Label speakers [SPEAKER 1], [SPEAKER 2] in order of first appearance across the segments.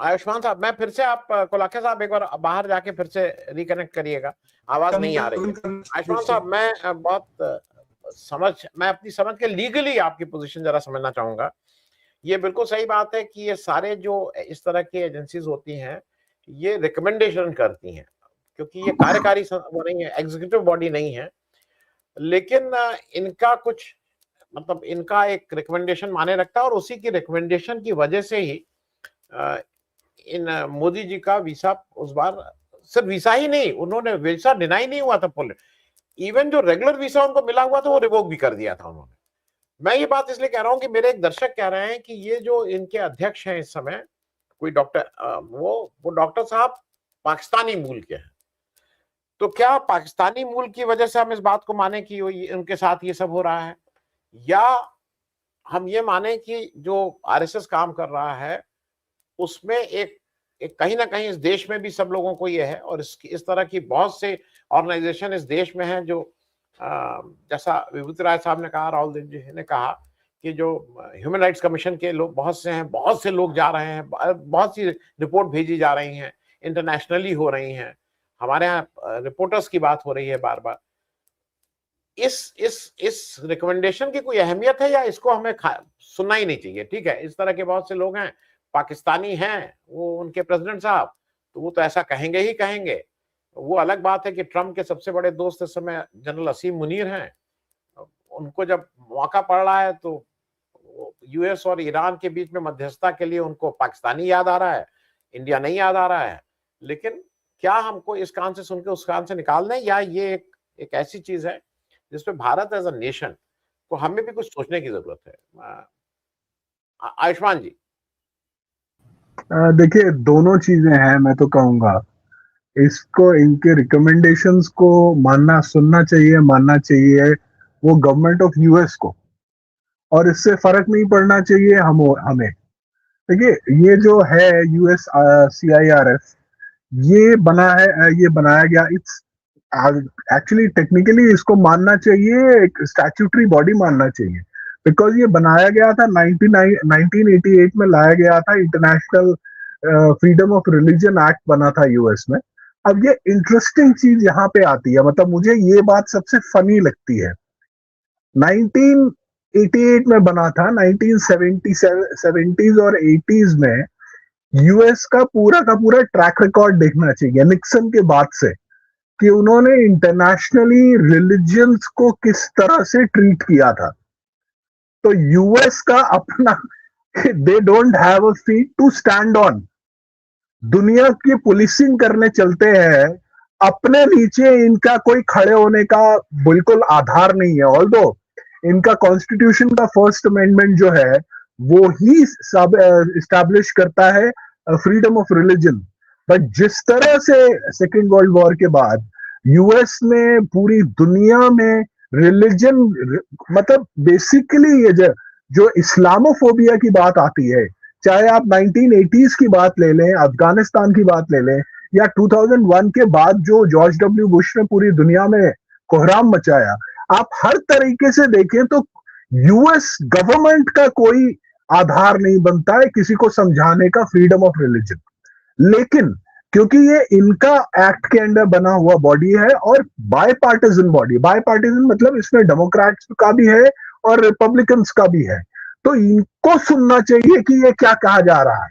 [SPEAKER 1] आयुष्मान साहब, मैं फिर से आप कोलाखे साहब एक बार बाहर जाके फिर से रिकनेक्ट करिएगा, आवाज नहीं आ रही है। आयुष्मान साहब, मैं मैं अपनी समझ के लीगली आपकी पोजीशन जरा समझना चाहूंगा। ये बिल्कुल सही बात है कि ये सारे जो इस तरह की एजेंसीज होती हैं, ये रिकमेंडेशन करती हैं, क्योंकि ये कार्यकारी वो नहीं है, एग्जीक्यूटिव बॉडी नहीं है। लेकिन इनका कुछ मतलब इनका एक रिकमेंडेशन माने रखता है, और उसी की रिकमेंडेशन की वजह से ही इन मोदी जी का वीसा उस बार, सिर्फ वीसा ही नहीं, उन्होंने वीसा डिनाई नहीं हुआ था पुल, इवन जो रेगुलर वीसा उनको मिला हुआ था वो रिवोक भी कर दिया था उन्होंने। मैं ये बात इसलिए कह रहा हूं कि मेरे एक दर्शक कह रहे हैं कि ये जो इनके अध्यक्ष हैं इस समय, कोई डॉक्टर, वो डॉक्टर साहब पाकिस्तानी मूल के हैं। तो क्या पाकिस्तानी मूल की वजह से हम इस बात को माने कि उनके साथ ये सब हो रहा है, या हम ये माने कि जो आरएसएस काम कर रहा है उसमें एक कहीं ना कहीं इस देश में भी सब लोगों को ये है, और इस तरह की बहुत से ऑर्गेनाइजेशन इस देश में हैं जो जैसा विभूति राय साहब ने कहा, राहुल देव जी ने कहा कि जो ह्यूमन राइट्स कमीशन के लोग बहुत से हैं, बहुत से लोग जा रहे हैं, बहुत सी रिपोर्ट भेजी जा रही हैं, इंटरनेशनली हो रही हैं, हमारे यहाँ रिपोर्टर्स की बात हो रही है बार बार। इस रिकमेंडेशन की कोई अहमियत है, या इसको हमें सुनना ही नहीं चाहिए? ठीक है, इस तरह के बहुत से लोग हैं, पाकिस्तानी हैं, वो उनके प्रेसिडेंट साहब, तो वो तो ऐसा कहेंगे ही कहेंगे। वो अलग बात है कि ट्रम्प के सबसे बड़े दोस्त इस समय जनरल असीम मुनीर हैं, उनको जब मौका पड़ रहा है तो यूएस और ईरान के बीच में मध्यस्थता के लिए उनको पाकिस्तानी याद आ रहा है, इंडिया नहीं याद आ रहा है। लेकिन क्या हमको इस कान से सुन के उस कान से निकाल दें, या ये एक ऐसी चीज है जिसपे भारत एज अ नेशन को हमें भी कुछ सोचने की जरूरत है? आयुष्मान जी।
[SPEAKER 2] देखिए, दोनों चीजें हैं। मैं तो कहूंगा इसको, इनके रिकमेंडेशंस को मानना, सुनना चाहिए, मानना चाहिए वो गवर्नमेंट ऑफ यूएस को, और इससे फर्क नहीं पड़ना चाहिए हमें। देखिए, ये जो है यूएस CIRF, ये बनाया गया, इट्स एक्चुअली टेक्निकली इसको मानना चाहिए, एक स्टैट्यूटरी बॉडी मानना चाहिए, बिकॉज ये बनाया गया था 1988 में, लाया गया था, international freedom of religion act बना था यूएस में। अब ये इंटरेस्टिंग चीज यहाँ पे आती है, मतलब मुझे ये बात सबसे फनी लगती है। 1988 में बना था, 1970s और 80s में यूएस का पूरा ट्रैक रिकॉर्ड देखना चाहिए निक्सन के बाद से, कि उन्होंने इंटरनेशनली रिलीजियंस को किस तरह से ट्रीट किया था। तो यूएस का अपना, they don't have a feet to stand on. दुनिया की पुलिसिंग करने चलते हैं, अपने नीचे इनका कोई खड़े होने का बिल्कुल आधार नहीं है। ऑल्दो इनका कॉन्स्टिट्यूशन का फर्स्ट अमेंडमेंट जो है वो ही सब इस्टेब्लिश करता है फ्रीडम ऑफ रिलीजन, बट जिस तरह से सेकेंड वर्ल्ड वॉर के बाद यूएस ने पूरी दुनिया में रिलीजन, मतलब बेसिकली ये जो इस्लामोफोबिया की बात आती है, चाहे आप 1980s की बात ले लें, अफगानिस्तान की बात ले लें, या 2001 के बाद जो जॉर्ज डब्ल्यू बुश ने पूरी दुनिया में कोहराम मचाया, आप हर तरीके से देखें तो यूएस गवर्नमेंट का कोई आधार नहीं बनता है किसी को समझाने का फ्रीडम ऑफ रिलीजन। लेकिन क्योंकि ये इनका एक्ट के अंडर बना हुआ बॉडी है, और bipartisan body, bipartisan मतलब इसमें डेमोक्रेट्स का भी है और रिपब्लिकन्स का भी है, तो इनको सुनना चाहिए कि ये क्या कहा जा रहा है।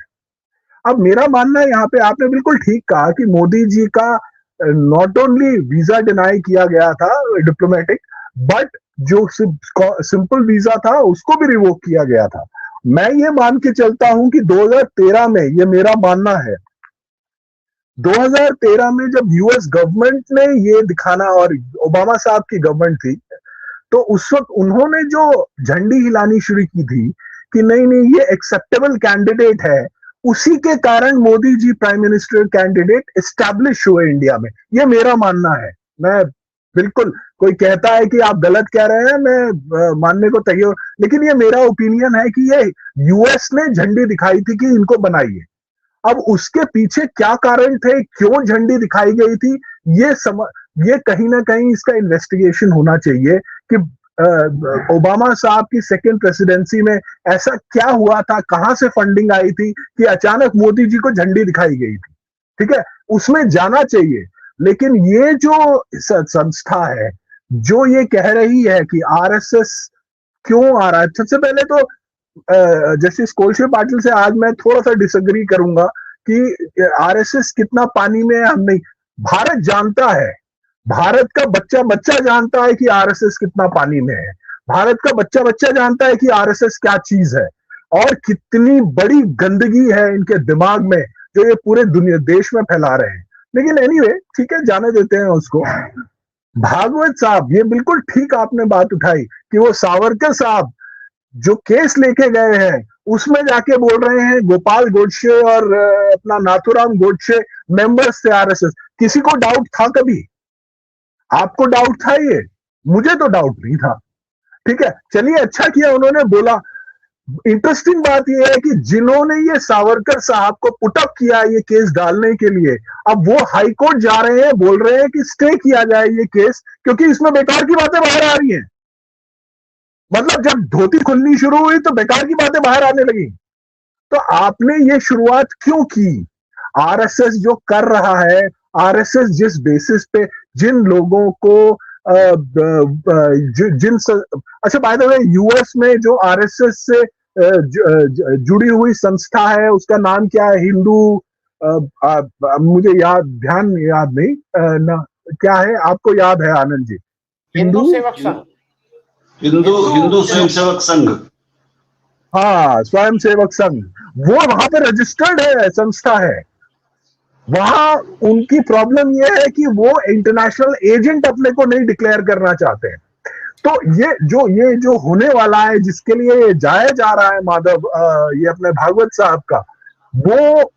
[SPEAKER 2] अब मेरा मानना है यहाँ पे, आपने बिल्कुल ठीक कहा कि मोदी जी का नॉट ओनली वीजा डिनाई किया गया था डिप्लोमेटिक, बट जो सिंपल वीजा था उसको भी रिवोक किया गया था। मैं ये मान के चलता हूं कि 2013 में, ये मेरा मानना है, 2013 में जब यूएस गवर्नमेंट ने ये दिखाना, और ओबामा साहब की गवर्नमेंट थी, तो उस वक्त उन्होंने जो झंडी हिलानी शुरू की थी कि नहीं नहीं ये एक्सेप्टेबल कैंडिडेट है, उसी के कारण Modi ji prime minister candidate establish हुए इंडिया में। ये मेरा मानना है। मैं बिल्कुल, कोई कहता है कि आप गलत कह रहे हैं, मैं मानने को तैयार, लेकिन ये मेरा ओपिनियन है कि ये यूएस ने झंडी दिखाई थी कि इनको बनाइए। अब उसके पीछे क्या कारण थे, क्यों झंडी दिखाई गई थी, ये कहीं ना कहीं इसका इन्वेस्टिगेशन होना चाहिए कि ओबामा साहब की सेकेंड प्रेसिडेंसी में ऐसा क्या हुआ था, कहां से फंडिंग आई थी कि अचानक मोदी जी को झंडी दिखाई गई थी, ठीक है, उसमें जाना चाहिए। लेकिन ये जो संस्था है जो ये कह रही है कि आरएसएस क्यों आ रहा है, सबसे पहले तो जस्टिस कोलशे पाटिल से आज मैं थोड़ा सा डिसएग्री करूंगा कि आरएसएस कितना पानी में है, हम नहीं, भारत जानता है, भारत का बच्चा बच्चा जानता है कि आरएसएस कितना पानी में है, भारत का बच्चा बच्चा जानता है कि आरएसएस क्या चीज है और कितनी बड़ी गंदगी है इनके दिमाग में जो ये पूरे दुनिया देश में फैला रहे हैं। लेकिन एनीवे ठीक है, जाने देते हैं उसको। भागवत साहब, ये बिल्कुल ठीक आपने बात उठाई कि वो सावरकर साहब जो केस लेके गए हैं उसमें जाके बोल रहे हैं गोपाल गोडसे और अपना नाथुराम गोडसे मेंबर्स थे आरएसएस। किसी को डाउट था कभी? आपको डाउट था? ये मुझे तो डाउट नहीं था। ठीक है, चलिए, अच्छा किया उन्होंने बोला। इंटरेस्टिंग बात यह है कि जिन्होंने ये सावरकर साहब को पुटअप किया ये केस डालने के लिए, अब वो हाई कोर्ट जा रहे हैं, बोल रहे हैं कि स्टे किया जाए ये केस क्योंकि इसमें बेकार की बातें बाहर आ रही हैं। मतलब जब धोती खुलनी शुरू हुई तो बेकार की बातें बाहर आने लगी। तो आपने ये शुरुआत क्यों की? आरएसएस जो कर रहा है, आरएसएस जिस बेसिस पे जिन लोगों को अच्छा, बाय द वे, यूएस में जो आरएसएस से जुड़ी हुई संस्था है उसका नाम क्या है? हिंदू, मुझे ध्यान याद नहीं ना, क्या है? आपको याद है आनंद जी?
[SPEAKER 1] हिंदू सेवक संघ,
[SPEAKER 3] हिंदू स्वयंसेवक संघ।
[SPEAKER 2] हाँ, स्वयं सेवक संघ, वो वहां पे रजिस्टर्ड है, संस्था है। वहां उनकी प्रॉब्लम यह है कि वो इंटरनेशनल एजेंट अपने को नहीं डिक्लेयर करना चाहते हैं। तो ये जो होने वाला है, जिसके लिए ये जाया जा रहा है माधव, ये अपने भागवत साहब का, वो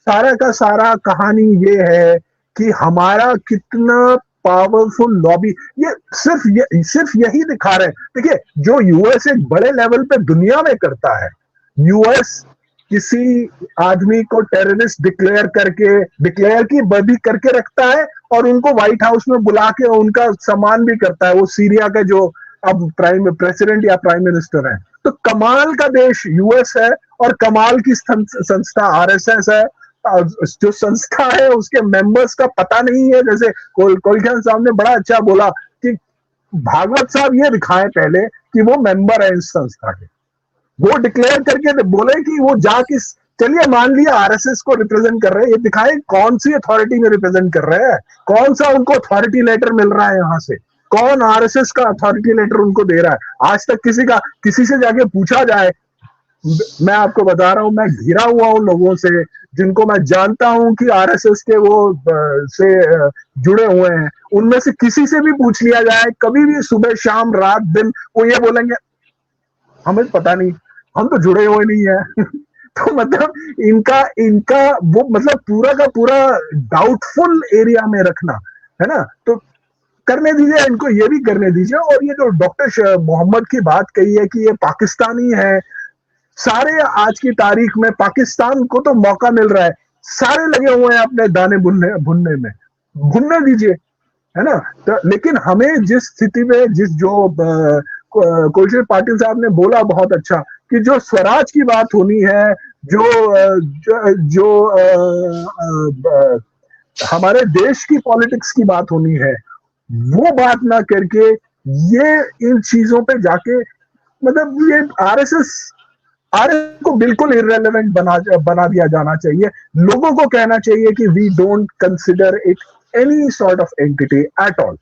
[SPEAKER 2] सारा का सारा कहानी ये है कि हमारा कितना पावरफुल लॉबी, ये सिर्फ यही दिखा रहे हैं। देखिए, जो यूएस एक बड़े लेवल पे दुनिया में करता है, यूएस किसी आदमी को टेररिस्ट डिक्लेयर की बदी करके रखता है और उनको व्हाइट हाउस में बुला के उनका सम्मान भी करता है। वो सीरिया के जो अब प्रेसिडेंट या प्राइम मिनिस्टर हैं। तो कमाल का देश यूएस है और कमाल की संस्था आरएसएस है। जो संस्था है उसके मेंबर्स का पता नहीं है। जैसे कोलखान साहब ने बड़ा अच्छा बोला कि भागवत साहब ये दिखाएं पहले कि वो मेंबर है इस संस्था के, वो डिक्लेयर करके बोले कि वो जाके, चलिए मान लिया आरएसएस को रिप्रेजेंट कर रहे हैं, ये दिखाए कौन सी अथॉरिटी में रिप्रेजेंट कर रहे हैं, कौन सा उनको अथॉरिटी लेटर मिल रहा है यहां से, कौन आरएसएस का अथॉरिटी लेटर उनको दे रहा है। आज तक किसी से जाके पूछा जाए, मैं आपको बता रहा हूं, मैं घिरा हुआ हूं लोगों से जिनको मैं जानता हूं कि आरएसएस के वो से जुड़े हुए हैं, उनमें से किसी से भी पूछ लिया जाए कभी भी, सुबह शाम रात दिन, वो ये बोलेंगे हमें पता नहीं, हम तो जुड़े हुए नहीं है। तो मतलब इनका वो मतलब पूरा का पूरा डाउटफुल एरिया में रखना है ना। तो करने दीजिए इनको, ये भी करने दीजिए। और ये जो डॉक्टर मोहम्मद की बात कही है कि ये पाकिस्तानी है, सारे आज की तारीख में पाकिस्तान को तो मौका मिल रहा है, सारे लगे हुए हैं अपने दाने भुनने में, भुनने दीजिए, है ना। तो लेकिन हमें जिस स्थिति में, कोलशे पाटिल साहब ने बोला बहुत अच्छा कि जो स्वराज की बात होनी है, जो हमारे देश की पॉलिटिक्स की बात होनी है, वो बात ना करके ये इन चीजों पे जाके, मतलब ये आरएसएस को बिल्कुल इररेलेवेंट बना दिया जाना चाहिए। लोगों को कहना चाहिए कि we don't consider it any sort of entity at all.